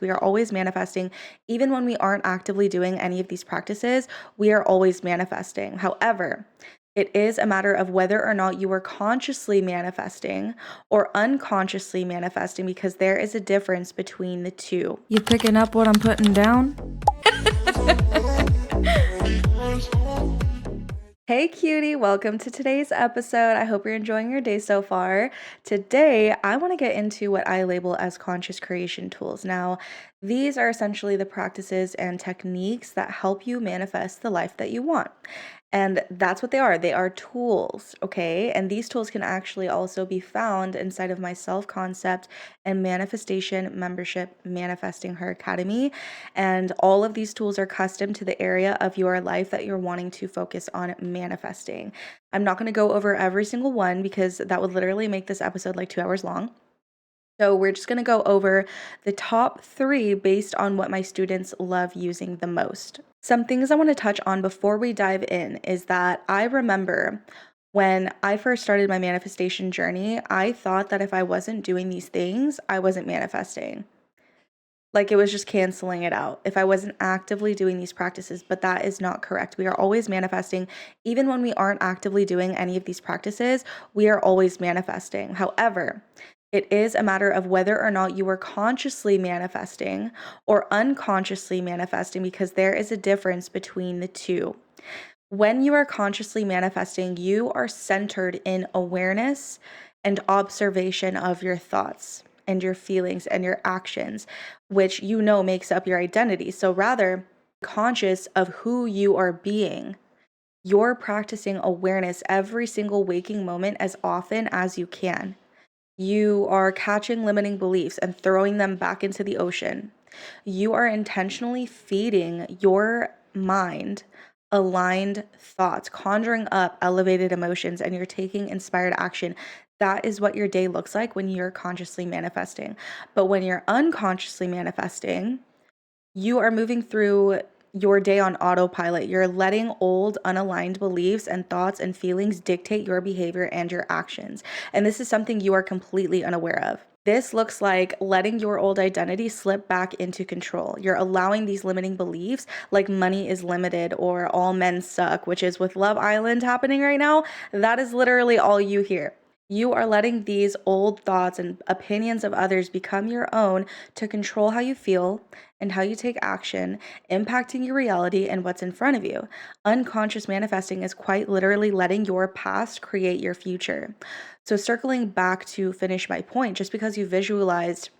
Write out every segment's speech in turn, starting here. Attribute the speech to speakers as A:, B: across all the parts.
A: We are always manifesting. Even when we aren't actively doing any of these practices, we are always manifesting. However, it is a matter of whether or not you are consciously manifesting or unconsciously manifesting, because there is a difference between the two. You picking up what I'm putting down? Hey cutie, welcome to today's episode. I hope you're enjoying your day so far. Today, I want to get into what I label as conscious creation tools. Now, these are essentially the practices and techniques that help you manifest the life that you want. And that's what they are. They are tools, okay? And these tools can actually also be found inside of my self-concept and manifestation membership, Manifesting Her Academy. And all of these tools are custom to the area of your life that you're wanting to focus on manifesting. I'm not going to go over every single one because that would literally make this episode like 2 hours long. So we're just going to go over the top 3 based on what my students love using the most. Some things I want to touch on before we dive in is that I remember when I first started my manifestation journey, I thought that if I wasn't doing these things, I wasn't manifesting. Like it was just canceling it out if I wasn't actively doing these practices, but that is not correct. We are always manifesting. Even when we aren't actively doing any of these practices, we are always manifesting. However, it is a matter of whether or not you are consciously manifesting or unconsciously manifesting, because there is a difference between the two. When you are consciously manifesting, you are centered in awareness and observation of your thoughts and your feelings and your actions, which you know makes up your identity. So rather conscious of who you are being, you're practicing awareness every single waking moment as often as you can. You are catching limiting beliefs and throwing them back into the ocean. You are intentionally feeding your mind aligned thoughts, conjuring up elevated emotions, and you're taking inspired action. That is what your day looks like when you're consciously manifesting. But when you're unconsciously manifesting, you are moving through your day on autopilot. You're letting old, unaligned beliefs and thoughts and feelings dictate your behavior and your actions. And this is something you are completely unaware of. This looks like letting your old identity slip back into control. You're allowing these limiting beliefs like money is limited or all men suck, which is with Love Island happening right now. That is literally all you hear. You are letting these old thoughts and opinions of others become your own to control how you feel and how you take action, impacting your reality and what's in front of you. Unconscious manifesting is quite literally letting your past create your future. So circling back to finish my point, just because you visualized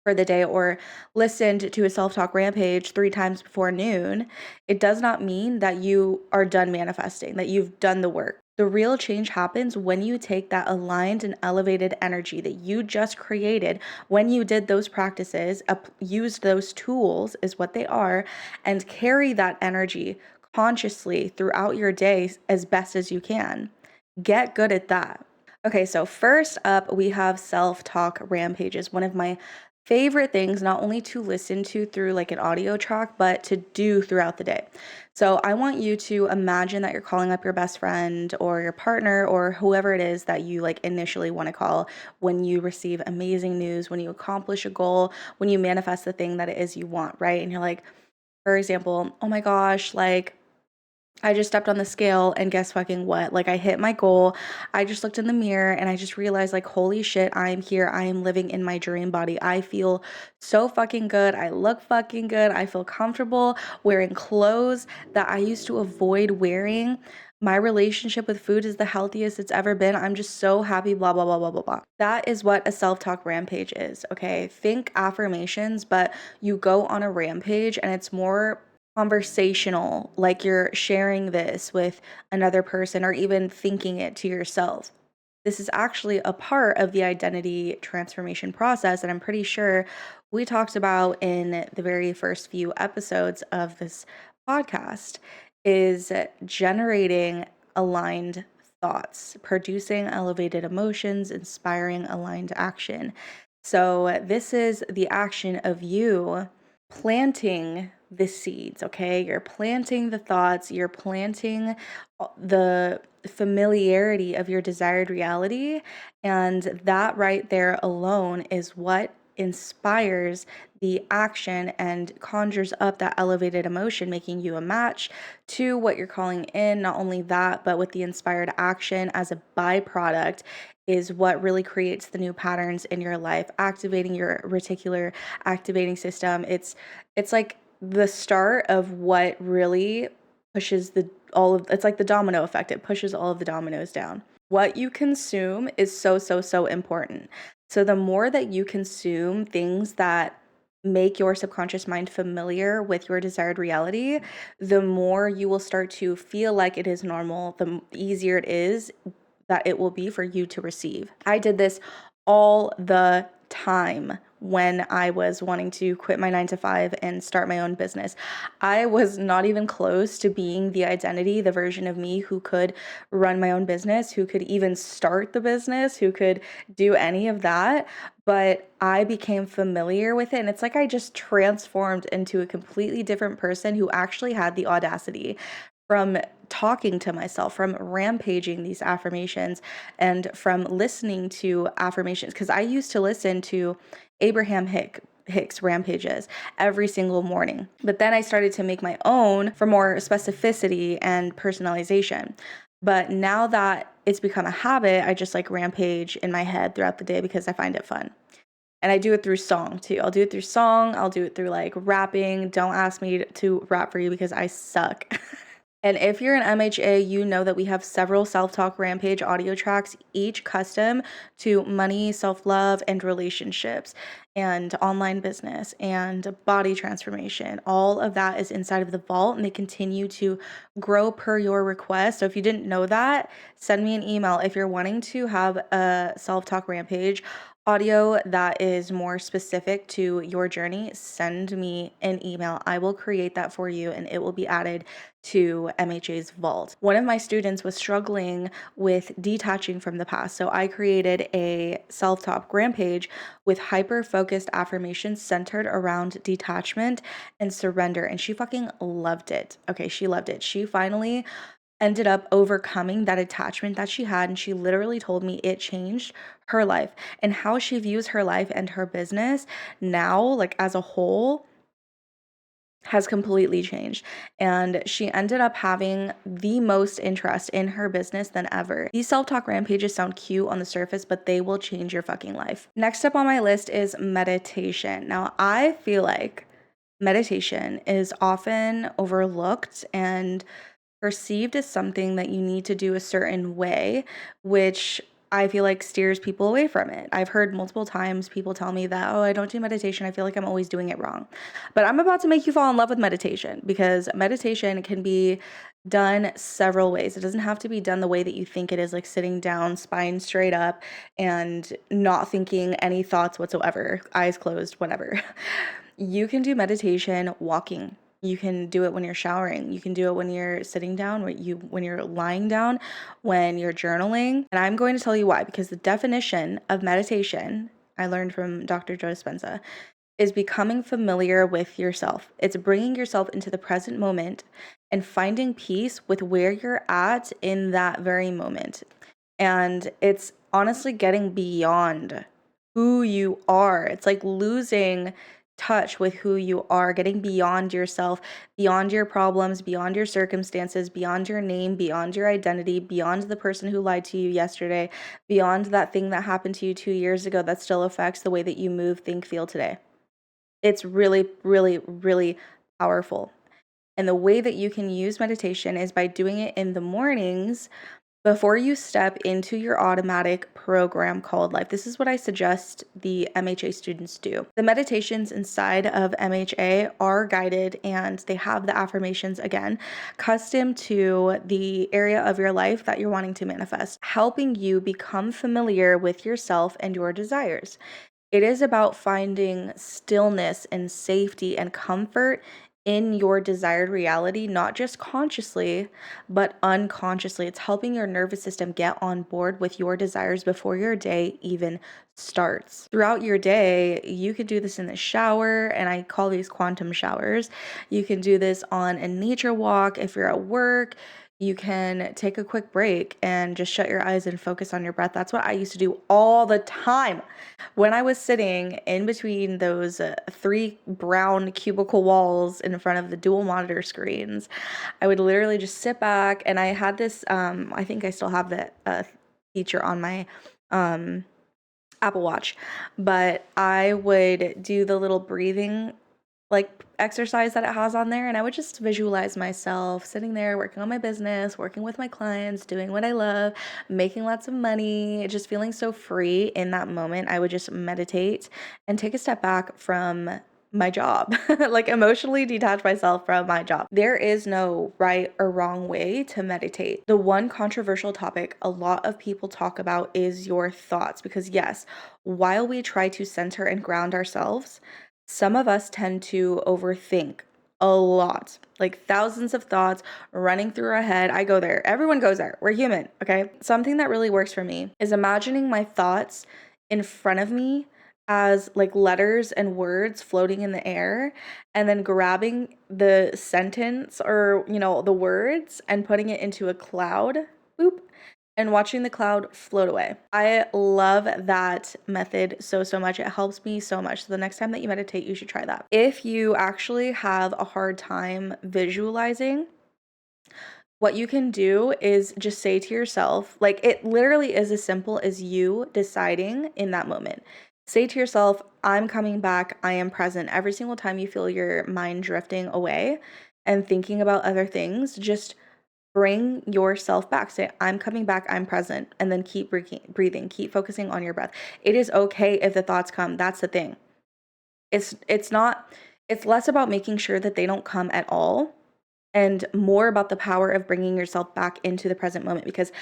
A: for the day or listened to a self-talk rampage 3 times before noon, it does not mean that you are done manifesting, that you've done the work. The real change happens when you take that aligned and elevated energy that you just created when you did those practices, used those tools is what they are, and carry that energy consciously throughout your day as best as you can. Get good at that. Okay, so first up, we have self-talk rampages, one of my favorite things, not only to listen to through like an audio track, but to do throughout the day. So I want you to imagine that you're calling up your best friend or your partner or whoever it is that you like initially want to call when you receive amazing news, when you accomplish a goal, when you manifest the thing that it is you want, right? And you're like, for example, oh my gosh, like I just stepped on the scale and guess fucking what? Like I hit my goal. I just looked in the mirror and I just realized like, holy shit, I am here. I am living in my dream body. I feel so fucking good. I look fucking good. I feel comfortable wearing clothes that I used to avoid wearing. My relationship with food is the healthiest it's ever been. I'm just so happy, blah, blah, blah, blah, blah, blah. That is what a self-talk rampage is, okay? Think affirmations, but you go on a rampage and it's more conversational, like you're sharing this with another person or even thinking it to yourself. This is actually a part of the identity transformation process, and I'm pretty sure we talked about in the very first few episodes of this podcast, is generating aligned thoughts, producing elevated emotions, inspiring aligned action. So this is the action of you planting the seeds, okay? You're planting the thoughts, you're planting the familiarity of your desired reality, and that right there alone is what inspires the action and conjures up that elevated emotion, making you a match to what you're calling in. Not only that, but with the inspired action as a byproduct is what really creates the new patterns in your life, activating your reticular activating system. It's like the start of what really pushes it's like the domino effect. It pushes all of the dominoes down. What you consume is so, so, so important. So the more that you consume things that make your subconscious mind familiar with your desired reality, the more you will start to feel like it is normal, the easier it is that it will be for you to receive. I did this all the time when I was wanting to quit my 9 to 5 and start my own business. I was not even close to being the identity, the version of me who could run my own business, who could even start the business, who could do any of that. But I became familiar with it. And it's like I just transformed into a completely different person who actually had the audacity from talking to myself, from rampaging these affirmations, and from listening to affirmations. Because I used to listen to Abraham Hicks rampages every single morning. But then I started to make my own for more specificity and personalization. But now that it's become a habit, I just like rampage in my head throughout the day because I find it fun. And I do it through song too. I'll do it through song. I'll do it through like rapping. Don't ask me to rap for you because I suck. And if you're an MHA, you know that we have several self-talk rampage audio tracks, each custom to money, self-love, and relationships, and online business, and body transformation. All of that is inside of the vault, and they continue to grow per your request. So if you didn't know that, send me an email. If you're wanting to have a self-talk rampage audio that is more specific to your journey, send me an email. I will create that for you, and it will be added to MHA's vault. One of my students was struggling with detaching from the past, so I created a self-talk rampage with hyper-focused affirmations centered around detachment and surrender, and she fucking loved it. Okay, she loved it. She finally ended up overcoming that attachment that she had, and she literally told me it changed her life and how she views her life and her business now, like as a whole, has completely changed. And she ended up having the most interest in her business than ever. These self-talk rampages sound cute on the surface, but they will change your fucking life. Next up on my list is meditation. Now, I feel like meditation is often overlooked and perceived as something that you need to do a certain way, which I feel like steers people away from it. I've heard multiple times people tell me that, oh, I don't do meditation. I feel like I'm always doing it wrong. But I'm about to make you fall in love with meditation, because meditation can be done several ways. It doesn't have to be done the way that you think it is, like sitting down, spine straight up, and not thinking any thoughts whatsoever, eyes closed, whatever. You can do meditation walking. You can do it when you're showering. You can do it when you're sitting down, when you're lying down, when you're journaling. And I'm going to tell you why, because the definition of meditation I learned from Dr. Joe Dispenza is becoming familiar with yourself. It's bringing yourself into the present moment and finding peace with where you're at in that very moment. And it's honestly getting beyond who you are. It's like losing touch with who you are, getting beyond yourself, beyond your problems, beyond your circumstances, beyond your name, beyond your identity, beyond the person who lied to you yesterday, beyond that thing that happened to you 2 years ago that still affects the way that you move, think, feel today. It's really, really, really powerful. And the way that you can use meditation is by doing it in the mornings before you step into your automatic program called life. This is what I suggest the MHA students do. The meditations inside of MHA are guided, and they have the affirmations, again, custom to the area of your life that you're wanting to manifest, helping you become familiar with yourself and your desires. It is about finding stillness and safety and comfort in your desired reality, not just consciously, but unconsciously. It's helping your nervous system get on board with your desires before your day even starts. Throughout your day, you could do this in the shower, and I call these quantum showers. You can do this on a nature walk if you're at work. You can take a quick break and just shut your eyes and focus on your breath. That's what I used to do all the time when I was sitting in between those 3 brown cubicle walls in front of the dual monitor screens. I would literally just sit back, and I had this, I think I still have that feature on my um, Apple Watch, but I would do the little breathing like exercise that it has on there, and I would just visualize myself sitting there working on my business, working with my clients, doing what I love, making lots of money, just feeling so free in that moment. I would just meditate and take a step back from my job, like emotionally detach myself from my job. There is no right or wrong way to meditate. The one controversial topic a lot of people talk about is your thoughts, because yes, while we try to center and ground ourselves, some of us tend to overthink a lot, like thousands of thoughts running through our head. I go there. Everyone goes there. We're human, okay? Something that really works for me is imagining my thoughts in front of me as like letters and words floating in the air, and then grabbing the sentence or, the words and putting it into a cloud. Boop, and watching the cloud float away. I love that method so much. It helps me so much. So the next time that you meditate, you should try that. If you actually have a hard time visualizing, what you can do is just say to yourself, like it literally is as simple as you deciding in that moment. Say to yourself, I'm coming back, I am present. Every single time you feel your mind drifting away and thinking about other things, just bring yourself back. Say, I'm coming back, I'm present, and then keep breathing, keep focusing on your breath. It is okay if the thoughts come. That's the thing. It's not, it's less about making sure that they don't come at all and more about the power of bringing yourself back into the present moment, because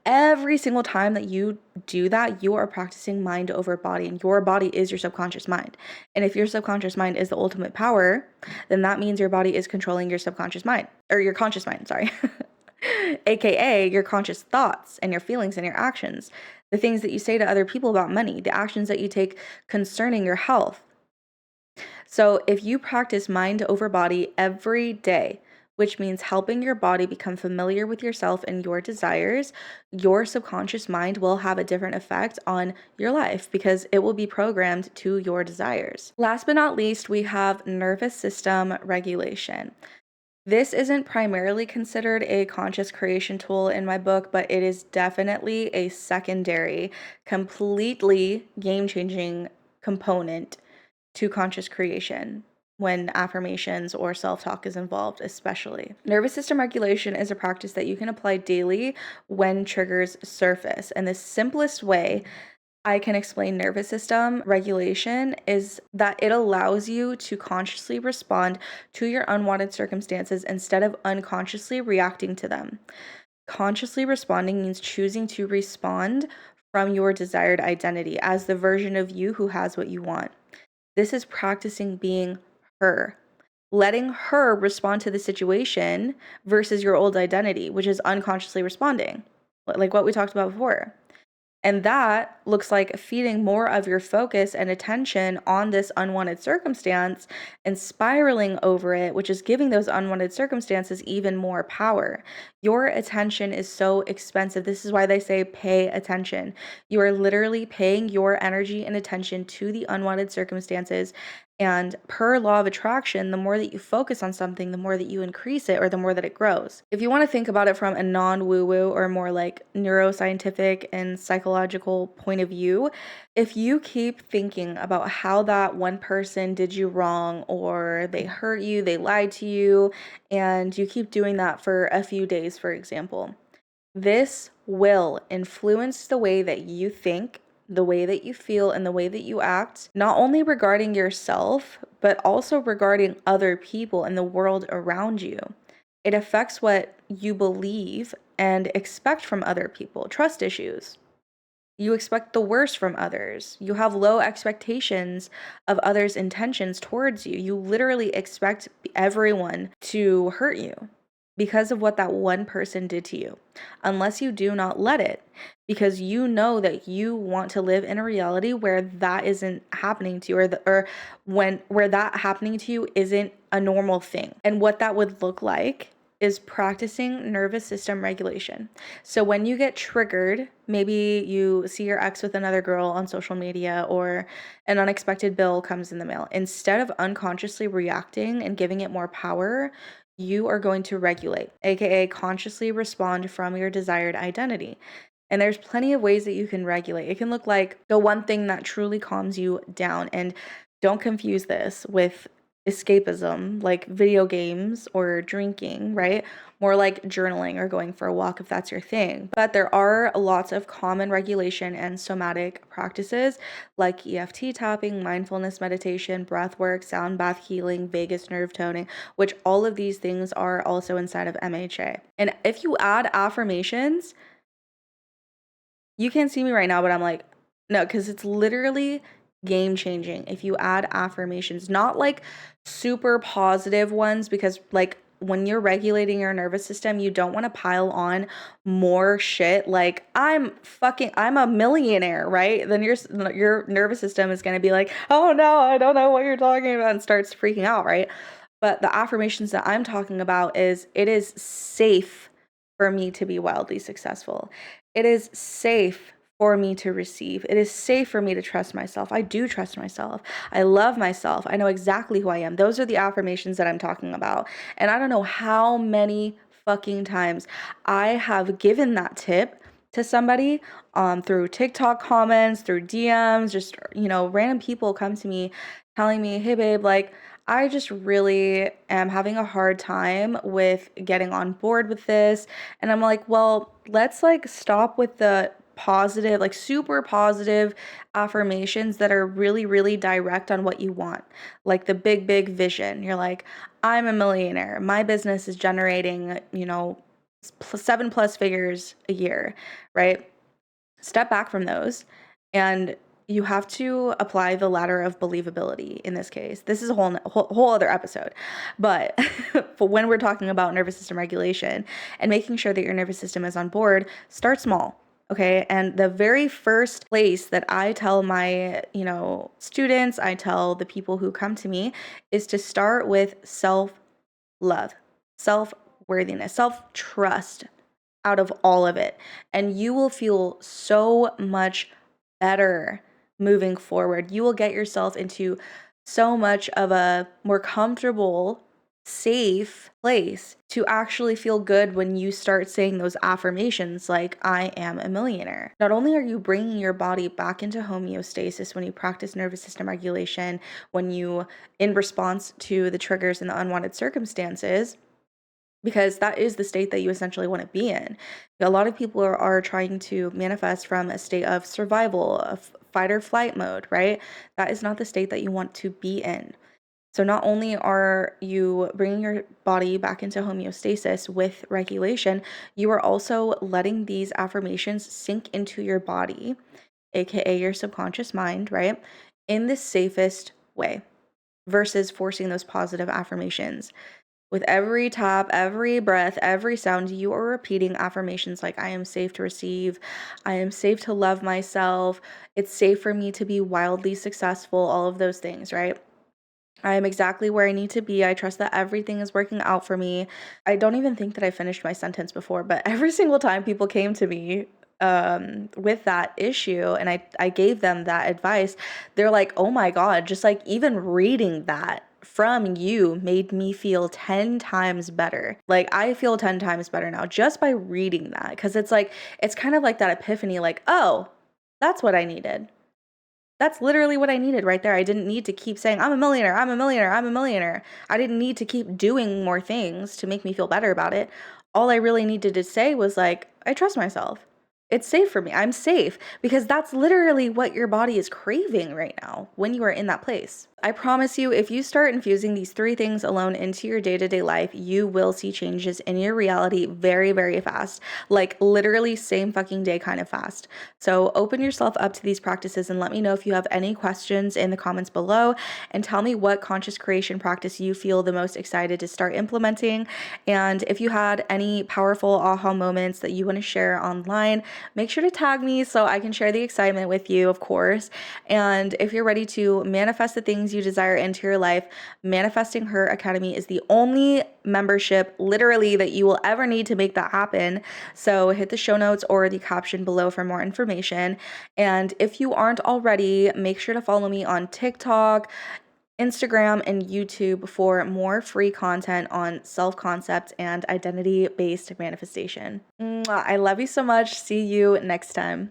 A: every single time that you do that, you are practicing mind over body, and your body is your subconscious mind. And if your subconscious mind is the ultimate power, then that means your body is controlling your subconscious mind, or your conscious mind, sorry. AKA your conscious thoughts and your feelings and your actions, the things that you say to other people about money, the actions that you take concerning your health. So if you practice mind over body every day, which means helping your body become familiar with yourself and your desires, your subconscious mind will have a different effect on your life because it will be programmed to your desires. Last but not least, we have nervous system regulation. This isn't primarily considered a conscious creation tool in my book, but it is definitely a secondary, completely game-changing component to conscious creation when affirmations or self-talk is involved, especially. Nervous system regulation is a practice that you can apply daily when triggers surface. And the simplest way I can explain nervous system regulation is that it allows you to consciously respond to your unwanted circumstances instead of unconsciously reacting to them. Consciously responding means choosing to respond from your desired identity as the version of you who has what you want. This is practicing being her, letting her respond to the situation versus your old identity, which is unconsciously responding, like what we talked about before. And that looks like feeding more of your focus and attention on this unwanted circumstance and spiraling over it, which is giving those unwanted circumstances even more power. Your attention is so expensive. This is why they say pay attention. You are literally paying your energy and attention to the unwanted circumstances. And per law of attraction, the more that you focus on something, the more that you increase it or the more that it grows. If you want to think about it from a non-woo-woo or more like neuroscientific and psychological point of view, if you keep thinking about how that one person did you wrong or they hurt you, they lied to you, and you keep doing that for a few days, for example, this will influence the way that you think, the way that you feel, and the way that you act, not only regarding yourself, but also regarding other people and the world around you. It affects what you believe and expect from other people. Trust issues. You expect the worst from others. You have low expectations of others' intentions towards you. You literally expect everyone to hurt you because of what that one person did to you, unless you do not let it, because you know that you want to live in a reality where that isn't happening to you, where that happening to you isn't a normal thing. And what that would look like is practicing nervous system regulation. So when you get triggered, maybe you see your ex with another girl on social media or an unexpected bill comes in the mail, instead of unconsciously reacting and giving it more power, you are going to regulate, aka consciously respond from your desired identity. And there's plenty of ways that you can regulate. It can look like the one thing that truly calms you down. And don't confuse this with escapism, like video games or drinking, right? More like journaling or going for a walk if that's your thing. But there are lots of common regulation and somatic practices like EFT tapping, mindfulness meditation, breath work, sound bath healing, vagus nerve toning, which all of these things are also inside of MHA. And if you add affirmations, you can't see me right now, but I'm like, no, because it's literally game changing if you add affirmations, not like super positive ones, because like when you're regulating your nervous system, you don't want to pile on more shit like I'm a millionaire, right? Then your nervous system is going to be like, oh no, I don't know what you're talking about, and starts freaking out, right? But the affirmations that I'm talking about is, it is safe for me to be wildly successful. It is safe for me to receive. It is safe for me to trust myself. I do trust myself. I love myself. I know exactly who I am. Those are the affirmations that I'm talking about. And I don't know how many fucking times I have given that tip to somebody through TikTok comments, through DMs, just, random people come to me telling me, hey babe, like, I just really am having a hard time with getting on board with this. And I'm like, well, let's like stop with the positive, like super positive affirmations that are really, really direct on what you want. Like the big, big vision. You're like, I'm a millionaire. My business is generating, 7+ figures a year, right? Step back from those, and you have to apply the ladder of believability in this case. This is a whole other episode. But for when we're talking about nervous system regulation and making sure that your nervous system is on board, start small. Okay. And the very first place that I tell my, students, I tell the people who come to me, is to start with self-love, self-worthiness, self-trust out of all of it. And you will feel so much better moving forward. You will get yourself into so much of a more comfortable, safe place to actually feel good when you start saying those affirmations like, I am a millionaire. Not only are you bringing your body back into homeostasis when you practice nervous system regulation, when you, in response to the triggers and the unwanted circumstances, because that is the state that you essentially want to be in. A lot of people are trying to manifest from a state of survival, of fight or flight mode, right? That is not the state that you want to be in. So not only are you bringing your body back into homeostasis with regulation, you are also letting these affirmations sink into your body, aka your subconscious mind, right? In the safest way versus forcing those positive affirmations. With every tap, every breath, every sound, you are repeating affirmations like, I am safe to receive, I am safe to love myself, it's safe for me to be wildly successful, all of those things, right? I am exactly where I need to be. I trust that everything is working out for me. I don't even think that I finished my sentence before, but every single time people came to me with that issue and I gave them that advice, they're like, oh my God, just like even reading that from you made me feel 10 times better. Like I feel 10 times better now just by reading that, because it's like, it's kind of like that epiphany, like, oh, that's what I needed. That's literally what I needed right there. I didn't need to keep saying, I'm a millionaire, I'm a millionaire, I'm a millionaire. I didn't need to keep doing more things to make me feel better about it. All I really needed to say was like, I trust myself. It's safe for me. I'm safe, because that's literally what your body is craving right now when you are in that place. I promise you, if you start infusing these 3 things alone into your day-to-day life, you will see changes in your reality very, very fast. Like literally same fucking day kind of fast. So open yourself up to these practices and let me know if you have any questions in the comments below, and tell me what conscious creation practice you feel the most excited to start implementing. And if you had any powerful aha moments that you want to share online, make sure to tag me so I can share the excitement with you, of course. And if you're ready to manifest the things you desire into your life, Manifesting Her Academy is the only membership literally that you will ever need to make that happen. So hit the show notes or the caption below for more information. And if you aren't already, make sure to follow me on TikTok, Instagram, and YouTube for more free content on self-concept and identity-based manifestation. Mwah. I love you so much. See you next time.